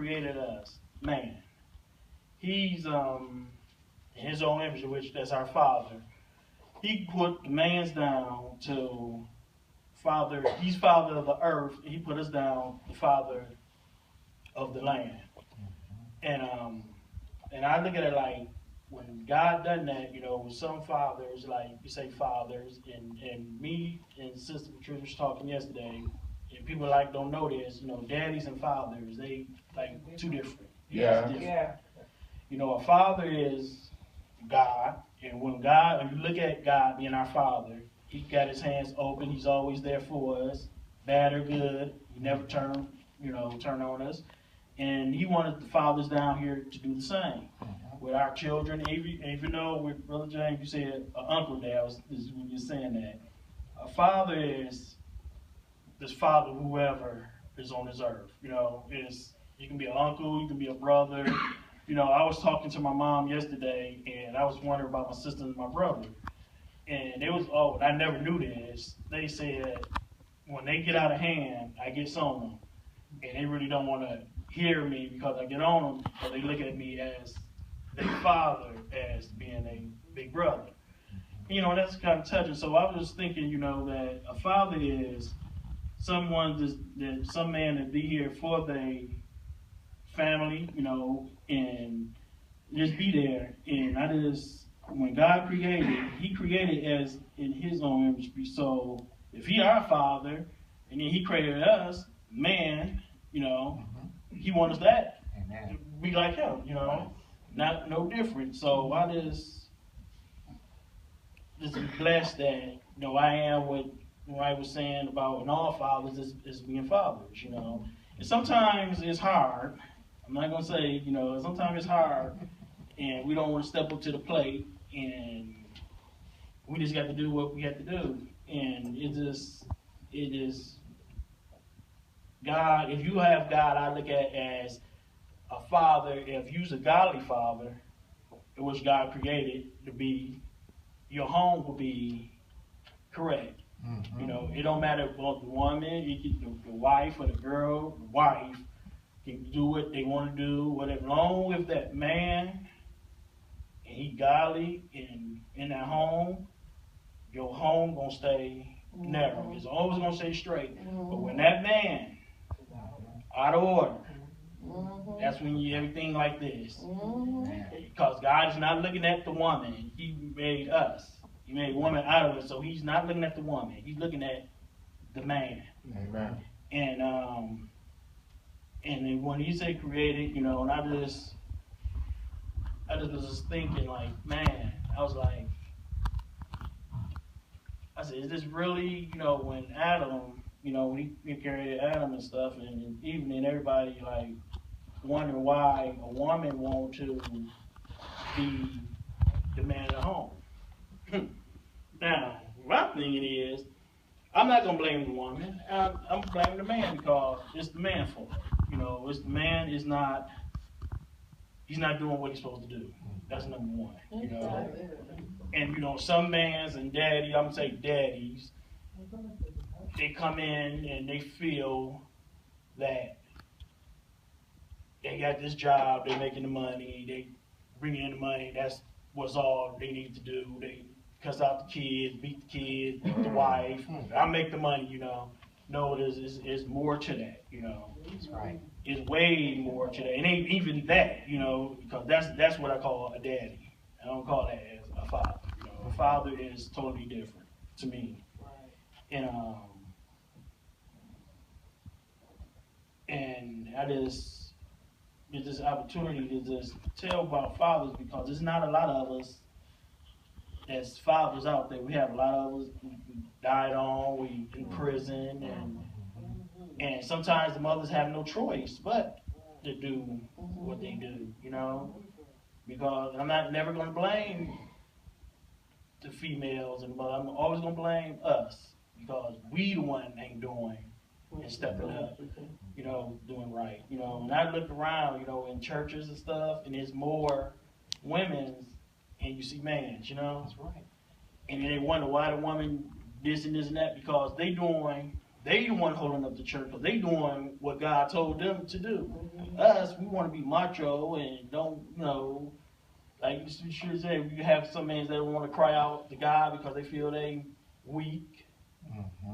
created us, man, He's in His own image, which that's our Father. He put the man's down to Father. He's Father of the earth. He put us down, the Father of the land. And I look at it like when God done that, with some fathers, like you say fathers, and me and Sister Patricia was talking yesterday, and people don't know this, daddies and fathers, they like two different. Yeah. Yeah. A father is God, and when you look at God being our Father, He got His hands open. He's always there for us, bad or good. He never turn on us. And He wanted the fathers down here to do the same with our children. Even though with Brother James, you said uncle there is when you're saying that. A father is this father, whoever is on this earth. You can be an uncle, you can be a brother. I was talking to my mom yesterday, and I was wondering about my sister and my brother. And it was, I never knew this. They said when they get out of hand, I get on them. And they really don't want to hear me because I get on them, but they look at me as their father, as being a big brother. That's kind of touching. So I was just thinking, that a father is someone that some man that be here for their family, and just be there. And when God created, He created as in His own image. So if He our Father, and then He created us, man, He wants that. Amen. Be like Him, not no different. So I just blessed that, I am what I was saying about in all fathers is being fathers, And sometimes it's hard. I'm not going to say, sometimes it's hard, and we don't want to step up to the plate, and we just got to do what we have to do. And it is God. If you have God, I look at as a father. If you're a godly father, which God created to be, your home will be correct. It don't matter about the woman, the wife or the girl, the wife can do what they want to do, whatever. Long as that man and he godly in that home, your home gonna stay narrow. It's always gonna stay straight. But when that man out of order, that's when everything like this. Because God is not looking at the woman. He made us. He made woman out of us, so He's not looking at the woman. He's looking at the man. Amen. And then when He said created, and I just was just thinking like, man, I said, is this really, when Adam, when he created Adam and stuff, and even then everybody wondering why a woman want to be the man of the home. Now, my thing is, I'm not gonna blame the woman. I'm blaming the man because it's the man fault. It's the man he's not doing what he's supposed to do. That's number one. And some mans and I'm gonna say daddies, they come in and they feel that they got this job, they're making the money, they bring in the money, that's what's all they need to do. They cuss out the kids, beat the kids, beat the wife. I make the money, No, there's more to that, That's right. It's way more to that. It ain't even that, because that's what I call a daddy. I don't call that as a father. A father is totally different to me. And I just get this opportunity to just tell about fathers because there's not a lot of us as fathers out there. We have a lot of us who died on, we in prison, and sometimes the mothers have no choice but to do what they do, because I'm never going to blame the females and the mother. I'm always going to blame us because we the one ain't doing and stepping up, doing right. When I look around, in churches and stuff, and there's more women's and you see mans, That's right. And then they wonder why the woman this and that because they doing they the one holding up the church because they doing what God told them to do. Us, we want to be macho and don't, like you should say, we have some men that want to cry out to God because they feel they weak,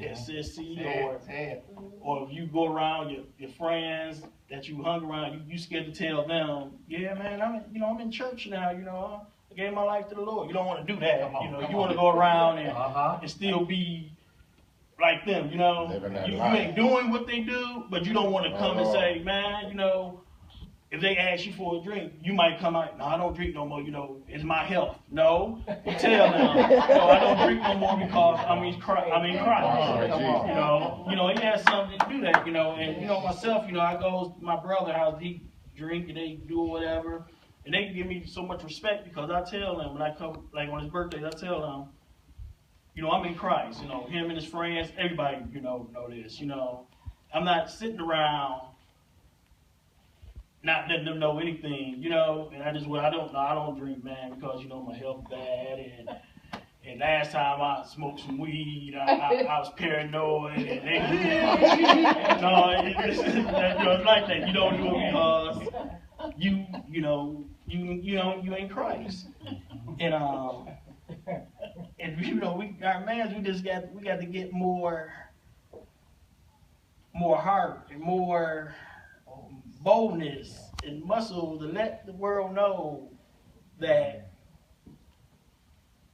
they're sissy, or if you go around your friends that you hung around, you scared to tell them, yeah, man, I'm in church now, I gave my life to the Lord. You don't want to do that, you want to go around and still be like them, you ain't doing what they do, but you don't want to come and say, man, if they ask you for a drink, you might come out, no, I don't drink no more, it's my health. No, you tell them, no, I don't drink no more because I'm in Christ. He has something to do that, and myself, I go to my brother's house, he drink and they do whatever, and they give me so much respect because I tell them when I come, like on his birthdays, I tell them, I'm in Christ, him and his friends, everybody, know this, I'm not sitting around not letting them know anything, and I don't drink, man, because, my health bad, and last time I smoked some weed, I was paranoid, and it's like that, you don't do it because you ain't Christ, and our man, we got to get more heart and more boldness and muscle to let the world know that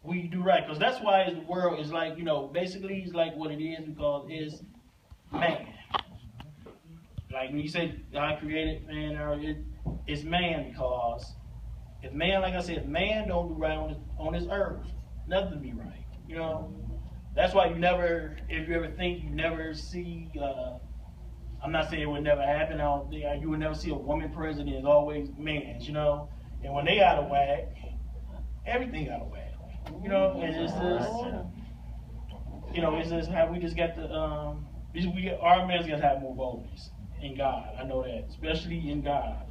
we do right. Because that's why the world is like, basically it's like what it is because it's man. Like when you say God created man, it's man because if man, like I said, if man don't do right on this earth, nothing be right. That's why if you ever think you never see, I'm not saying it would never happen. I don't think you would never see a woman president. It's always men, And when they out of whack, everything out of whack. And it's just how we just got our men got to have more boldness in God. I know that, especially in God.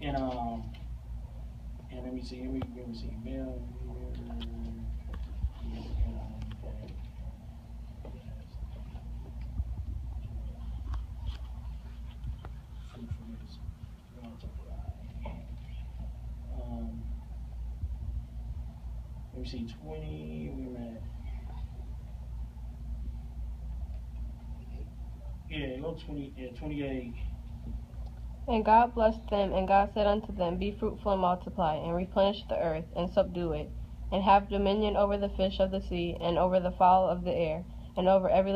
And let me see, male. Let me see, 20, we're at. Yeah, go 20, 28. And God blessed them, and God said unto them, Be fruitful and multiply, and replenish the earth, and subdue it, and have dominion over the fish of the sea, and over the fowl of the air, and over every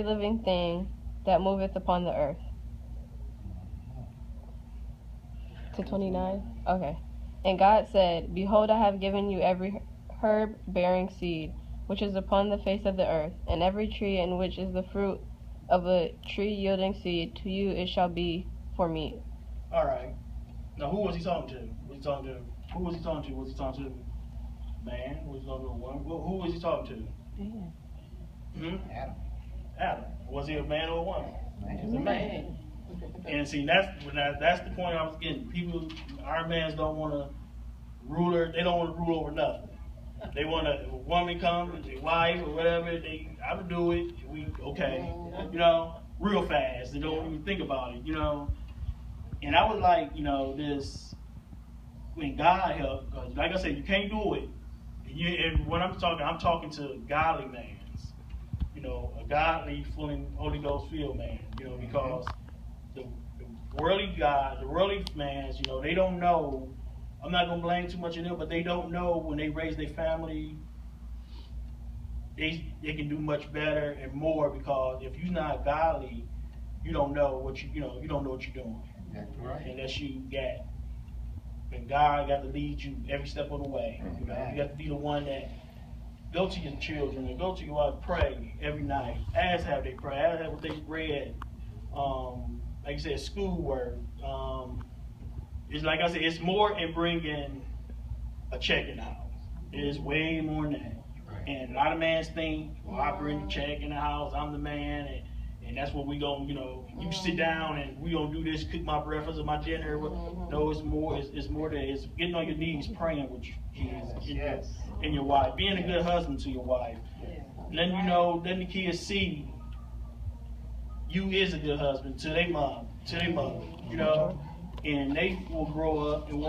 living thing that moveth upon the earth. To 29? Okay. And God said, Behold, I have given you every herb bearing seed, which is upon the face of the earth, and every tree in which is the fruit of a tree yielding seed, to you it shall be for meat. All right. Now, who was he talking to? Who was he talking to? Was he talking to man? Was he talking to a woman? Who was he talking to? Adam. Was he a man or a woman? He was a man. And see, that's the point I was getting. Our mans don't want to they don't want to rule over nothing. They want a woman come, their wife or whatever, I would do it, okay, real fast. They don't even think about it, And I was like, when God helped, because like I said, you can't do it. And when I'm talking to godly mans, a godly, full Holy Ghost filled man, because the worldly God, the worldly mans, they don't know. I'm not going to blame too much of them, but they don't know when they raise their family, they can do much better and more because if you're not godly, you don't know what you don't know what you're doing. That's right. Unless you got, and God got to lead you every step of the way. You got to be the one that go to your children and go to your wife, pray every night. Ask how they pray, ask how what they read. Like you said, schoolwork. It's like I said, it's more in bringing a check in the house. It's way more than that. Right. And a lot of mans think, well, I bring the check in the house, I'm the man, and that's what we gonna, you sit down and we gonna do this, cook my breakfast or my dinner. No, it's more than it's getting on your knees, praying with your kids and your wife, being a good husband to your wife. And then letting the kids see you is a good husband to their mom, to their mother, you know, and they will grow up and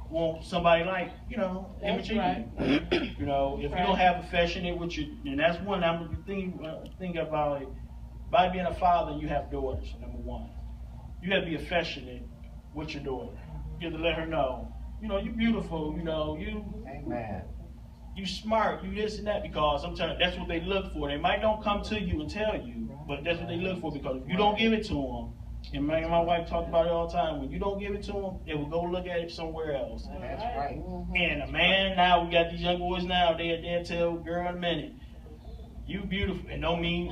want somebody like, you know, image of you. You know, if you don't have affectionate with your, and that's one thing about it. By being a father, you have daughters. Number one, you have to be affectionate with your daughter. You have to let her know, you know, you beautiful. You know, Amen. You smart. You this and that, because sometimes that's what they look for. They might don't come to you and tell you, but that's what they look for, because if you don't give it to them. And my wife talked about it all the time. When you don't give it to them, they will go look at it somewhere else. That's right. And a man now, we got these young boys now. They'll tell a girl in a minute, "You beautiful," and don't mean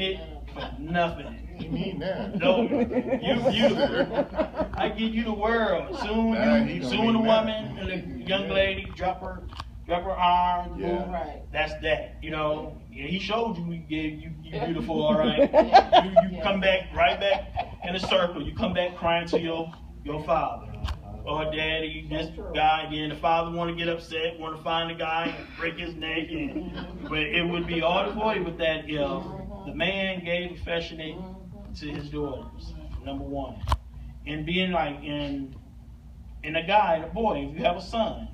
it for nothing. You mean that? No, you beautiful. I give you the world. Soon the woman and the young lady drop her arms. Yeah. Boom. That's that. You know, he showed you. He gave you beautiful. All right. You come back right back in a circle. You come back crying to your father or daddy. This guy again. The father want to get upset, want to find the guy and break his neck. But it would be all avoided with that if the man gave affectionate to his daughters. Number one, and being like in a guy, a boy. If you have a son.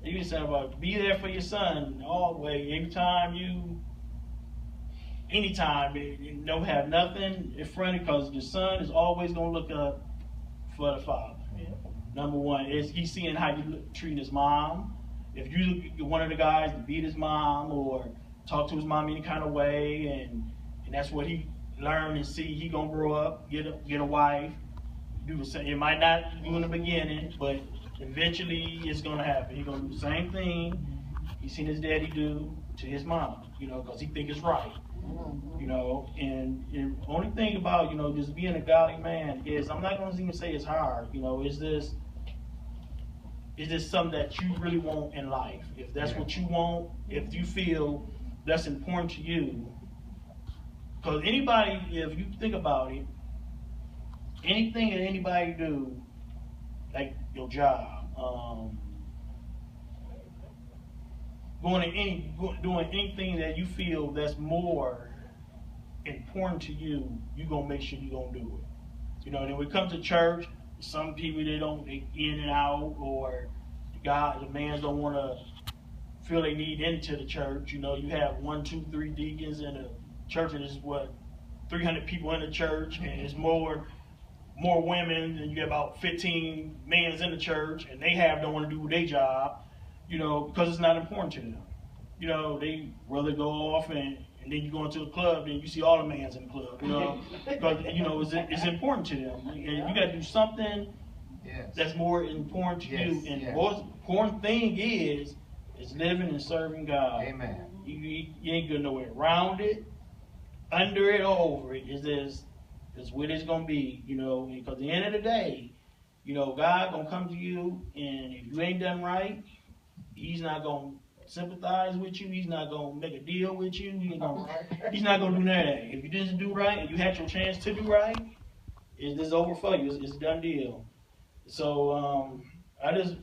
You can say about be there for your son all the way. Anytime, you don't have nothing in front, because the son is always going to look up for the father. Yeah. Number one is he's seeing how you treat his mom. If you're one of the guys that beat his mom or talk to his mom any kind of way, and that's what he learned and see, he gonna grow up, get a wife, do the same. It might not do in the beginning, but eventually it's gonna happen. He's gonna do the same thing he's seen his daddy do to his mom, you know, because he think it's right. You know, and the only thing about, you know, just being a godly man is, I'm not gonna even say it's hard, you know, is this something that you really want in life? If that's what you want, if you feel that's important to you, because anybody, if you think about it, anything that anybody do, like your job, doing anything that you feel that's more important to you, you gonna make sure you gonna do it. You know, and when it comes to church, some people they in and out, or the mans don't want to feel they need into the church. You know, you have 1, 2, 3 deacons in a church, and there's 300 people in the church, and it's more women, and you get about 15 mans in the church, and they don't want to do their job, you know, because it's not important to them. You know, they rather go off and then you go into a club, then you see all the mans in the club, you know, because, you know, it's important to them. And you got to do something that's more important to you. And the most important thing is living and serving God. Amen. You ain't going nowhere around it, under it, or over it. It's what it's going to be, you know, because at the end of the day, you know, God going to come to you, and if you ain't done right, he's not going to sympathize with you. He's not going to make a deal with you. He's not going to do that. If you didn't do right and you had your chance to do right, it's over for you. It's a done deal. So I just,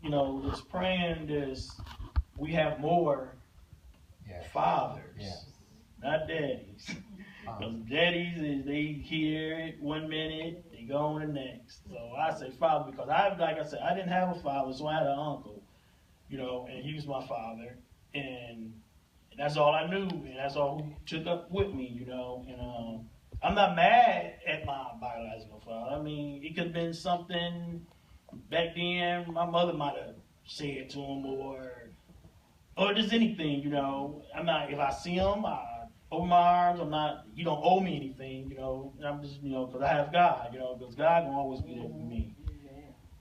you know, just praying we have more fathers, not daddies. Because daddies, they hear it 1 minute, they go on the next. So I say father, because like I said, I didn't have a father, so I had an uncle, you know, and he was my father, and that's all I knew, and that's all who took up with me, you know. And I'm not mad at my biological father. I mean, it could have been something back then my mother might have said to him, or just anything, you know. If I see him, I open my arms. He don't owe me anything, you know. I'm just, you know, because I have God, you know, because God will always be there for me,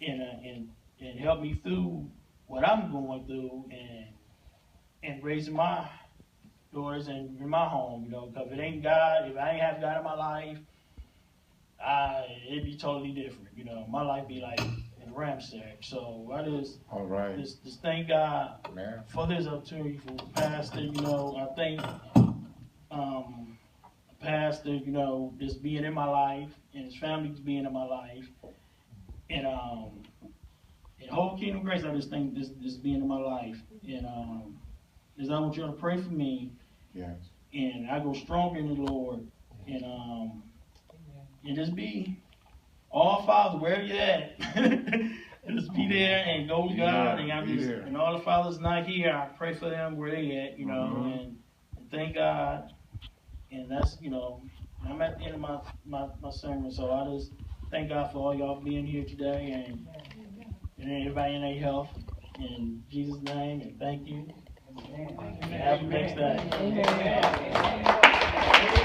and help me through what I'm going through, and raising my daughters and in my home, you know. Because if I ain't have God in my life, it'd be totally different, you know. My life be like in Ramsack. So I just thank God for this opportunity for Pastor, you know. I think Pastor, you know, just being in my life, and his family being in my life, and whole Kingdom Grace, I just think this being in my life, and I want you to pray for me. Yes. and I go stronger in the Lord, and just be all fathers wherever you're at. Just be there and go with God. And and all the fathers not here, I pray for them where they at, and thank God. And that's, I'm at the end of my sermon, so I just thank God for all y'all being here today, and everybody in their health. In Jesus' name, and thank you. And have a next day.